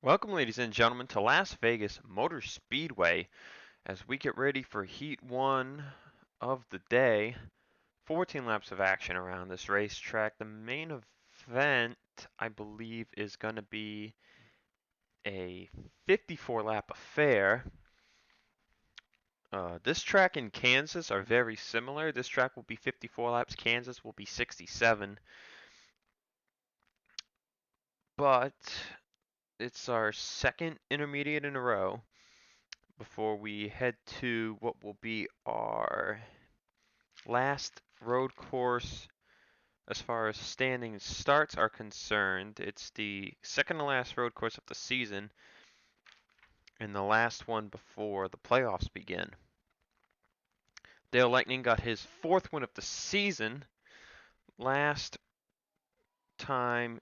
Welcome, ladies and gentlemen, to Las Vegas Motor Speedway as we get ready for Heat 1 of the day. 14 laps of action around this racetrack. The main event, I believe, is going to be a 54 lap affair. This track and Kansas are very similar. This track will be 54 laps, Kansas will be 67. But it's our second intermediate in a row before we head to what will be our last road course as far as standing starts are concerned. It's the second to last road course of the season and the last one before the playoffs begin. Dale Lightning got his fourth win of the season. Last time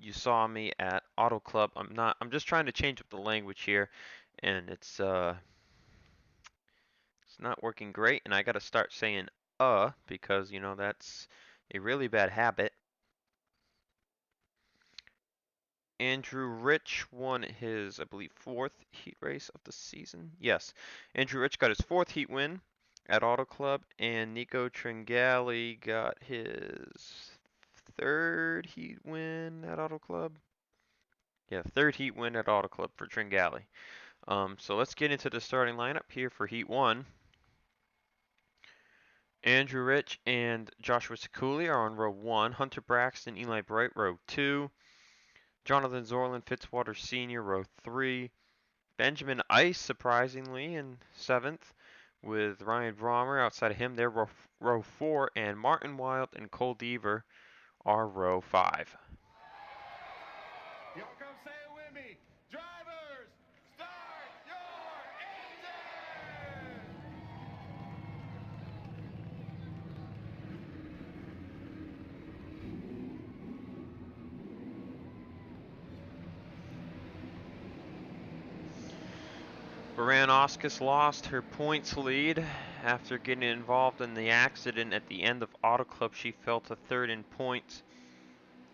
you saw me at Auto Club, I'm just trying to change up the language here, and it's not working great, and I got to start saying because that's a really bad habit. Andrew Rich won his, I believe, fourth heat race of the season. Yes, Andrew Rich got his fourth heat win at Auto Club, and Nico Tringali got his third heat win at Auto Club. Yeah, third heat win at Auto Club for Tringali. So let's get into the starting lineup here for Heat 1. Andrew Rich and Joshua Sekuli are on row 1. Hunter Braxton, Eli Bright, row 2. Jonathan Zorlin, Fitzwater Sr., row 3. Benjamin Ice, surprisingly, in 7th, with Ryan Brommer outside of him. They're row 4, and Martin Wild and Cole Deaver are row 5. Y'all come say it with me. Drivers, start your engine! Baranowskis lost her points lead after getting involved in the accident at the end of Auto Club. She fell to third in points,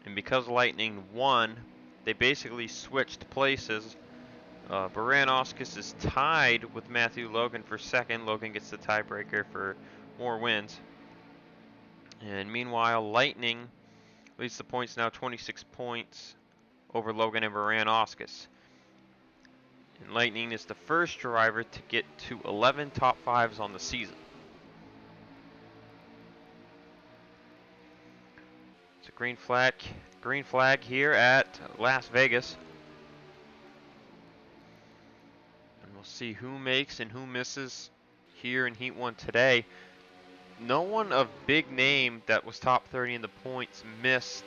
and because Lightning won, they basically switched places. Baranowskis is tied with Matthew Logan for second. Logan gets the tiebreaker for more wins. And meanwhile, Lightning leads the points now 26 points over Logan and Baranowskis. And Lightning is the first driver to get to 11 top 5s on the season. It's a green flag here at Las Vegas. And we'll see who makes and who misses here in Heat 1 today. No one of big name that was top 30 in the points missed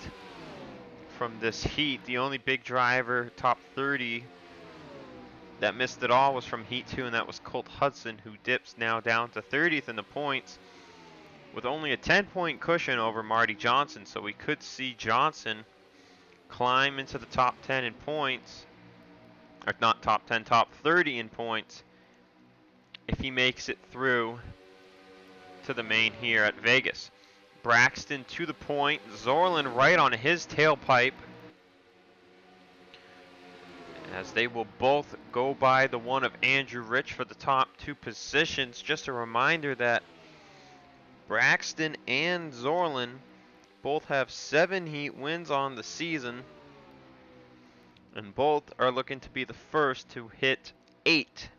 from this heat. The only big driver top 30 that missed it all was from Heat 2, and that was Colt Hudson, who dips now down to 30th in the points with only a 10-point cushion over Marty Johnson. So we could see Johnson climb into the top 10 in points, or not top 10, top 30 in points, if he makes it through to the main here at Vegas. Braxton to the point, Zorlin right on his tailpipe, as they will both go by the one of Andrew Rich for the top 2 positions. Just a reminder that Braxton and Zorlin both have 7 heat wins on the season, and both are looking to be the first to hit 8.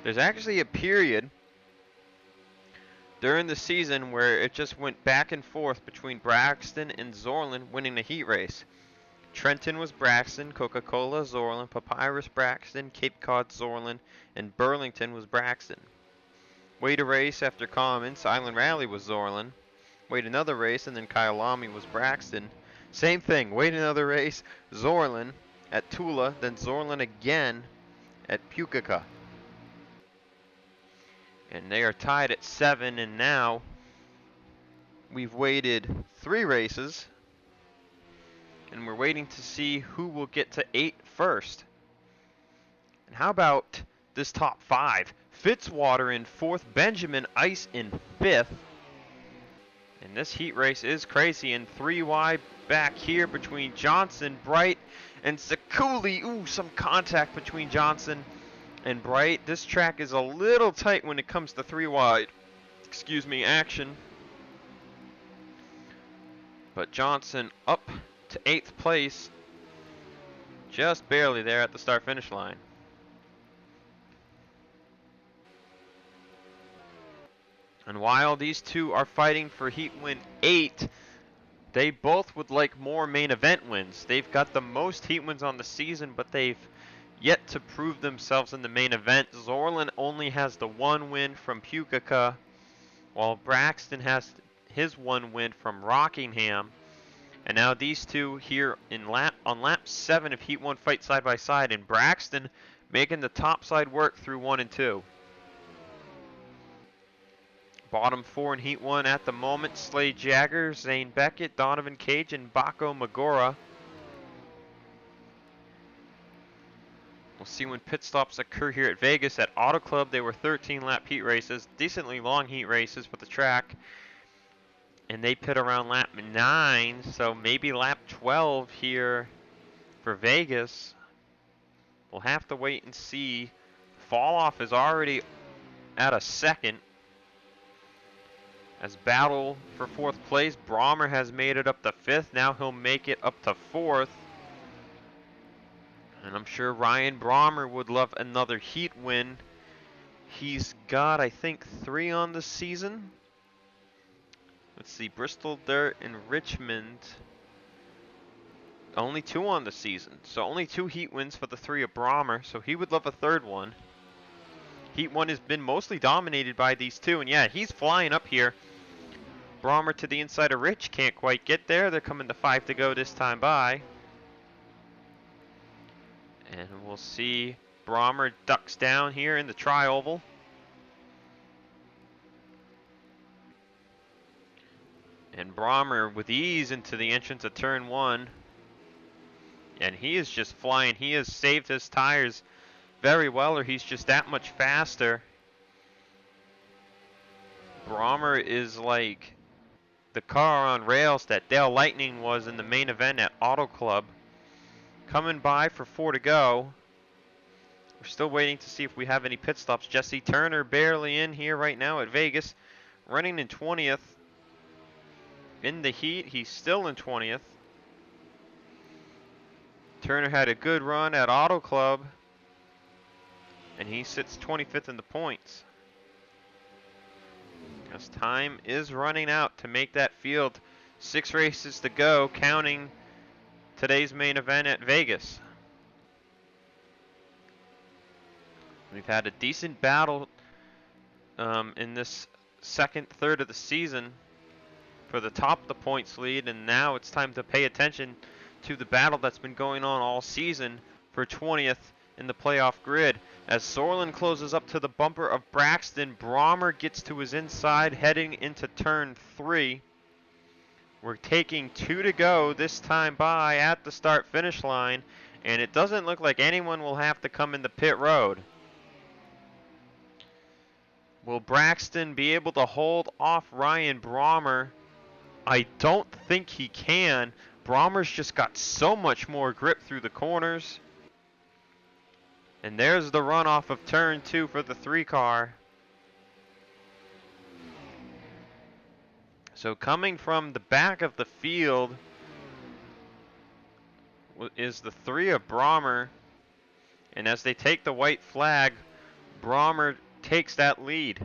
There's actually a period during the season where it just went back and forth between Braxton and Zorlin winning the heat race. Trenton was Braxton, Coca-Cola Zorlin, Papyrus Braxton, Cape Cod Zorlin, and Burlington was Braxton. Wait a race after Commons, Island Rally was Zorlin. Wait another race, and then Kyalami was Braxton. Same thing, wait another race, Zorlin at Tula, then Zorlin again at Pukekohe. And they are tied at 7, and now we've waited 3 races, and we're waiting to see who will get to 8 first. And how about this top 5? Fitzwater in 4th, Benjamin Ice in 5th. And this heat race is crazy. And 3 wide back here between Johnson, Bright, and Sekuli. Ooh, some contact between Johnson and Bright. This track is a little tight when it comes to 3 wide. Excuse me, action. But Johnson up to 8th place. Just barely there at the start-finish line. And while these two are fighting for heat win 8, they both would like more main event wins. They've got the most heat wins on the season, but they've yet to prove themselves in the main event. Zorlin only has the 1 win from Pukaka, while Braxton has his 1 win from Rockingham. And now these two here on lap 7 of Heat 1 fight side by side, and Braxton making the top side work through 1 and 2. Bottom 4 in Heat 1 at the moment: Slade Jagger, Zane Beckett, Donovan Cage, and Baco Magora. We'll see when pit stops occur here at Vegas. At Auto Club, they were 13-lap heat races, decently long heat races for the track. And they pit around lap 9, so maybe lap 12 here for Vegas. We'll have to wait and see. Fall off is already at a 2nd. As battle for 4th place, Brommer has made it up to 5th. Now he'll make it up to 4th. And I'm sure Ryan Brommer would love another heat win. He's got, I think, 3 on the season. Let's see, Bristol Dirt and Richmond. Only 2 on the season. So only 2 heat wins for the 3 of Brommer. So he would love a 3rd one. Heat 1 has been mostly dominated by these 2. And yeah, he's flying up here. Brommer to the inside of Rich. Can't quite get there. They're coming to 5 to go this time by. And we'll see Brommer ducks down here in the tri-oval. And Brommer with ease into the entrance of turn 1. And he is just flying. He has saved his tires very well, or he's just that much faster. Brommer is like the car on rails that Dale Lightning was in the main event at Auto Club. Coming by for 4 to go. We're still waiting to see if we have any pit stops. Jesse Turner barely in here right now at Vegas, running in 20th. In the heat, he's still in 20th. Turner had a good run at Auto Club, and he sits 25th in the points. As time is running out to make that field. 6 races to go, counting today's main event at Vegas. We've had a decent battle in this second third of the season for the top of the points lead, and now it's time to pay attention to the battle that's been going on all season for 20th in the playoff grid. As Sorlin closes up to the bumper of Braxton, Brommer gets to his inside heading into turn 3. We're taking 2 to go this time by at the start-finish line, and it doesn't look like anyone will have to come in the pit road. Will Braxton be able to hold off Ryan Brommer? I don't think he can. Brommer's just got so much more grip through the corners. And there's the runoff of turn 2 for the 3 car. So coming from the back of the field is the 3 of Brommer. And as they take the white flag, Brommer takes that lead.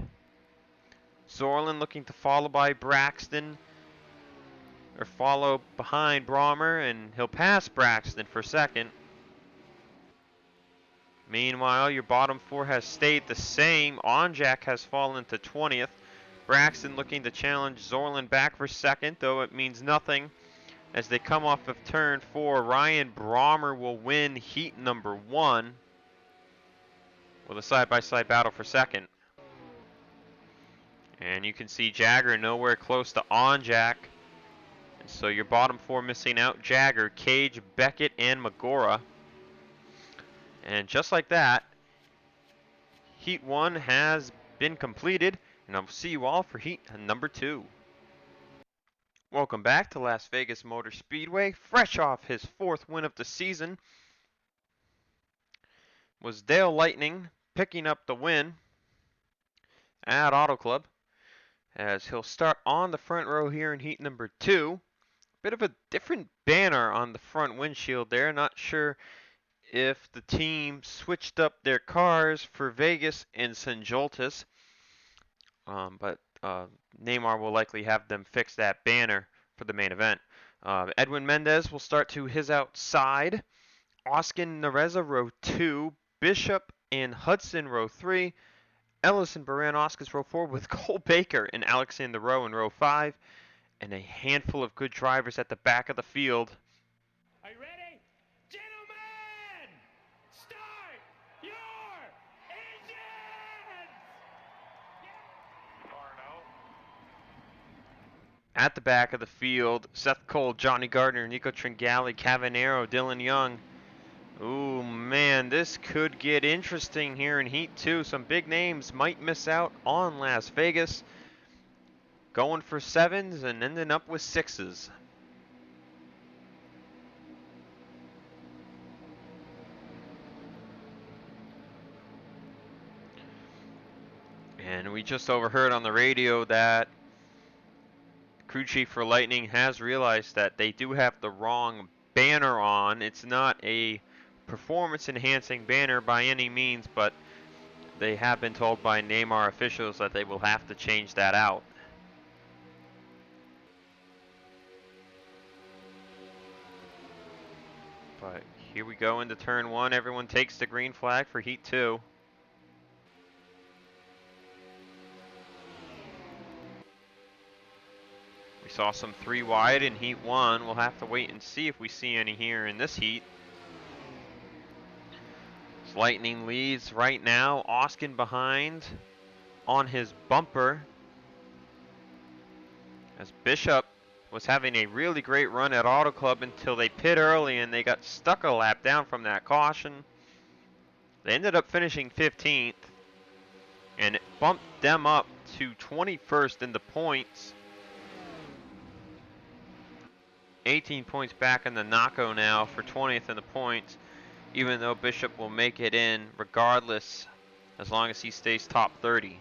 Zorlin looking to follow by Braxton, or follow behind Brommer, and he'll pass Braxton for 2nd. Meanwhile, your bottom 4 has stayed the same. Onjack has fallen to 20th. Braxton looking to challenge Zorlin back for 2nd, though it means nothing. As they come off of turn 4, Ryan Brommer will win heat number 1 with a side-by-side battle for 2nd. And you can see Jagger nowhere close to Onjack. And so your bottom 4 missing out: Jagger, Cage, Beckett, and Magora. And just like that, Heat 1 has been completed, and I will see you all for Heat number 2. Welcome back to Las Vegas Motor Speedway. Fresh off his 4th win of the season was Dale Lightning picking up the win at Auto Club, as he'll start on the front row here in Heat number 2. Bit of a different banner on the front windshield there. Not sure if the team switched up their cars for Vegas and San Joltis, but NAMAR will likely have them fix that banner for the main event. Edwin Mendez will start to his outside. Oskin Nereza, row 2. Bishop and Hudson, row 3. Ellison Baran-Oscars, row 4, with Cole Baker and Alexander Rowe in row 5. And a handful of good drivers at the back of the field. Are you ready? Gentlemen, start your engines! Arno. At the back of the field, Seth Cole, Johnny Gardner, Nico Tringali, Cavanero, Dylan Young. Ooh, man, this could get interesting here in Heat 2. Some big names might miss out on Las Vegas, going for 7s and ending up with 6s. And we just overheard on the radio that crew chief for Lightning has realized that they do have the wrong banner on. It's not a performance enhancing banner by any means, but they have been told by NAMAR officials that they will have to change that out. But here we go into turn 1. Everyone takes the green flag for Heat 2. We saw some 3 wide in Heat 1. We'll have to wait and see if we see any here in this heat. Lightning leads right now. Oskin behind on his bumper, as Bishop was having a really great run at Auto Club until they pit early and they got stuck a lap down from that caution. They ended up finishing 15th, and it bumped them up to 21st in the points. 18 points back in the Naco now for 20th in the points, even though Bishop will make it in regardless as long as he stays top 30.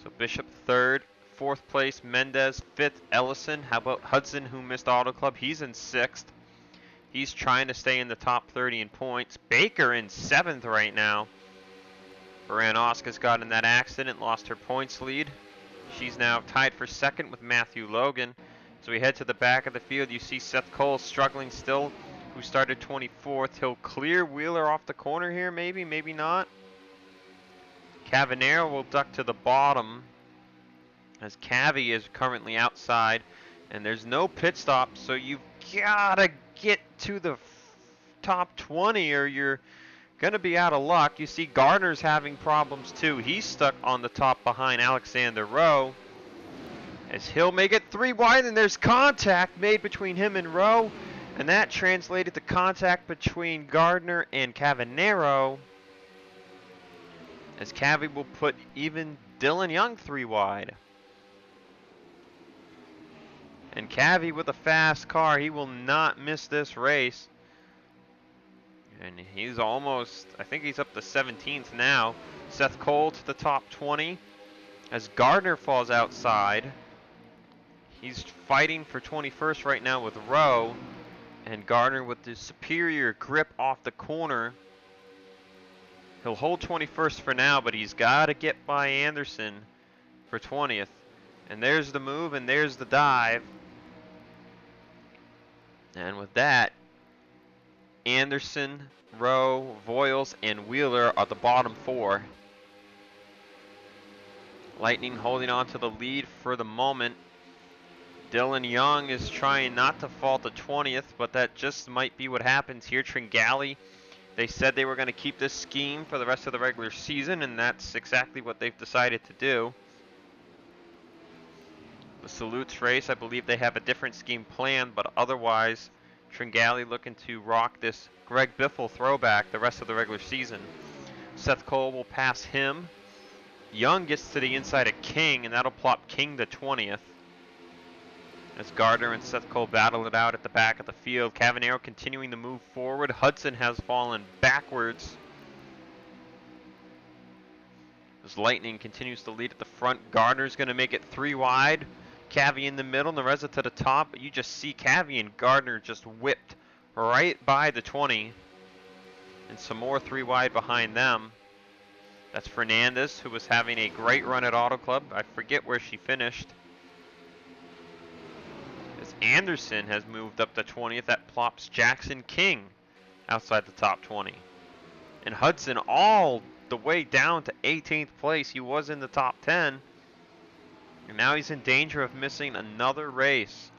So Bishop 3rd, 4th place Mendez, 5th Ellison. How about Hudson, who missed Auto Club? He's in 6th. He's trying to stay in the top 30 in points. Baker in 7th right now. Baran-Oscars got in that accident, lost her points lead. She's now tied for 2nd with Matthew Logan. So we head to the back of the field. You see Seth Cole struggling still, who started 24th. He'll clear Wheeler off the corner here, maybe, maybe not. Cavanero will duck to the bottom, as Cavi is currently outside, and there's no pit stop, so you've gotta get to the top 20 or you're gonna be out of luck. You see Gardner's having problems too. He's stuck on the top behind Alexander Rowe, as he'll make it 3 wide, and there's contact made between him and Rowe, and that translated to contact between Gardner and Cavanero, as Cavi will put even Dylan Young 3 wide. And Cavi with a fast car, he will not miss this race. And he's almost, I think he's up to 17th now. Seth Cole to the top 20, as Gardner falls outside. He's fighting for 21st right now with Rowe, and Gardner with the superior grip off the corner. He'll hold 21st for now, but he's got to get by Anderson for 20th. And there's the move, and there's the dive. And with that, Anderson, Rowe, Voiles, and Wheeler are the bottom 4. Lightning holding on to the lead for the moment. Dylan Young is trying not to fall to 20th, but that just might be what happens here. Tringali, they said they were going to keep this scheme for the rest of the regular season, and that's exactly what they've decided to do. The Salutes race, I believe they have a different scheme planned, but otherwise, Tringali looking to rock this Greg Biffle throwback the rest of the regular season. Seth Cole will pass him. Young gets to the inside of King, and that'll plop King to 20th. As Gardner and Seth Cole battle it out at the back of the field. Cavanero continuing to move forward. Hudson has fallen backwards. As Lightning continues to lead at the front. Gardner's going to make it 3 wide. Cavi in the middle, and Nareza to the top. But you just see Cavi and Gardner just whipped right by the 20. And some more 3 wide behind them. That's Fernandez, who was having a great run at Auto Club. I forget where she finished. As Anderson has moved up to 20th, that plops Jackson King outside the top 20. And Hudson all the way down to 18th place. He was in the top 10. And now he's in danger of missing another race.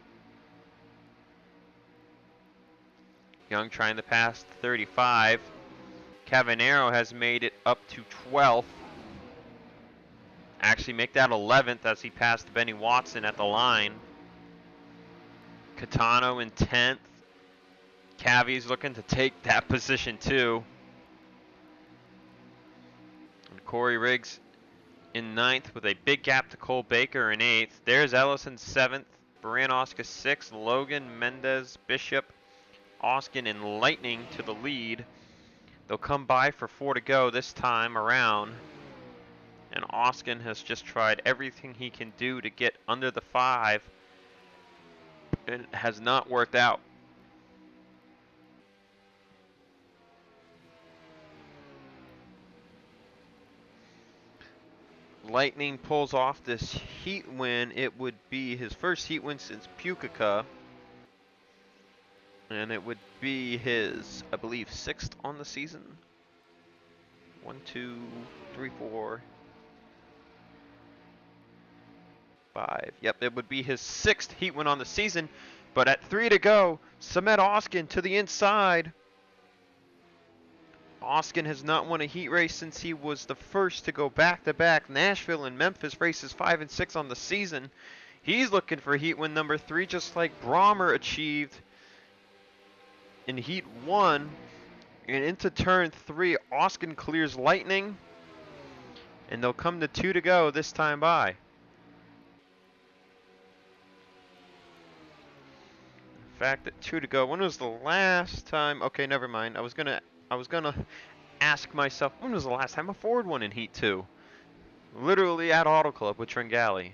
Young trying to pass 35. Cavanero has made it up to 12th. Actually make that 11th as he passed Benny Watson at the line. Catano in 10th. Cavi's looking to take that position too. And Corey Riggs in 9th with a big gap to Cole Baker in 8th. There's Ellison 7th. Baran-Oscar 6th. Logan, Mendez, Bishop, Oskin, and Lightning to the lead. They'll come by for 4 to go this time around. And Oskin has just tried everything he can do to get under the 5. It has not worked out. Lightning pulls off this heat win. It would be his first heat win since Pukekohe. And it would be his, I believe, 6th on the season. 1, 2, 3, 4, 5. Yep, it would be his 6th heat win on the season. But at 3 to go, Samet Oskin to the inside. Oskin has not won a heat race since he was the first to go back-to-back Nashville and Memphis races 5 and 6 on the season. He's looking for heat win number 3, just like Brahmer achieved in heat 1. And into turn 3, Oskin clears Lightning. And they'll come to 2 to go this time by. In fact, at 2 to go. When was the last time? Okay, never mind. I was gonna ask myself, when was the last time a Ford won in Heat 2? Literally at Auto Club with Tringali.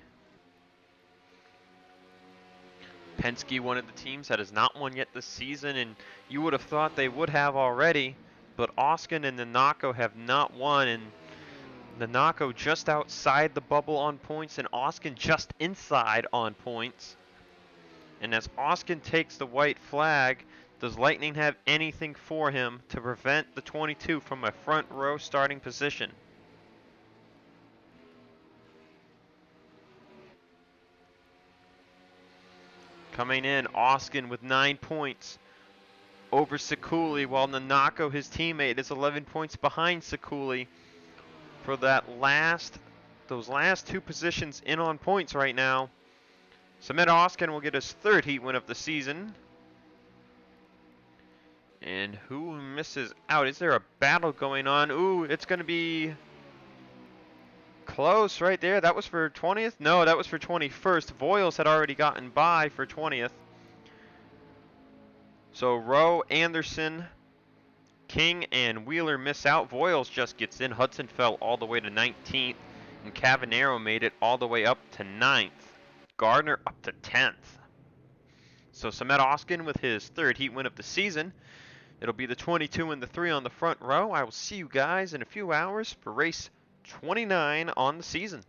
Penske, one of the teams that has not won yet this season, and you would have thought they would have already, but Oskin and Nanako have not won, and Nanako just outside the bubble on points, and Oskin just inside on points. And as Oskin takes the white flag, does Lightning have anything for him to prevent the 22 from a front row starting position? Coming in, Oskin with 9 points over Sekuli, while Nanako, his teammate, is 11 points behind Sekuli for those last 2 positions in on points right now. Samet Oskin will get his 3rd heat win of the season. And who misses out? Is there a battle going on? Ooh, it's going to be close right there. That was for 20th? No, that was for 21st. Voiles had already gotten by for 20th. So Rowe, Anderson, King, and Wheeler miss out. Voiles just gets in. Hudson fell all the way to 19th. And Cavanero made it all the way up to 9th. Gardner up to 10th. So Samet Oskin with his 3rd heat win of the season. It'll be the 22 and the 3 on the front row. I will see you guys in a few hours for race 29 on the season.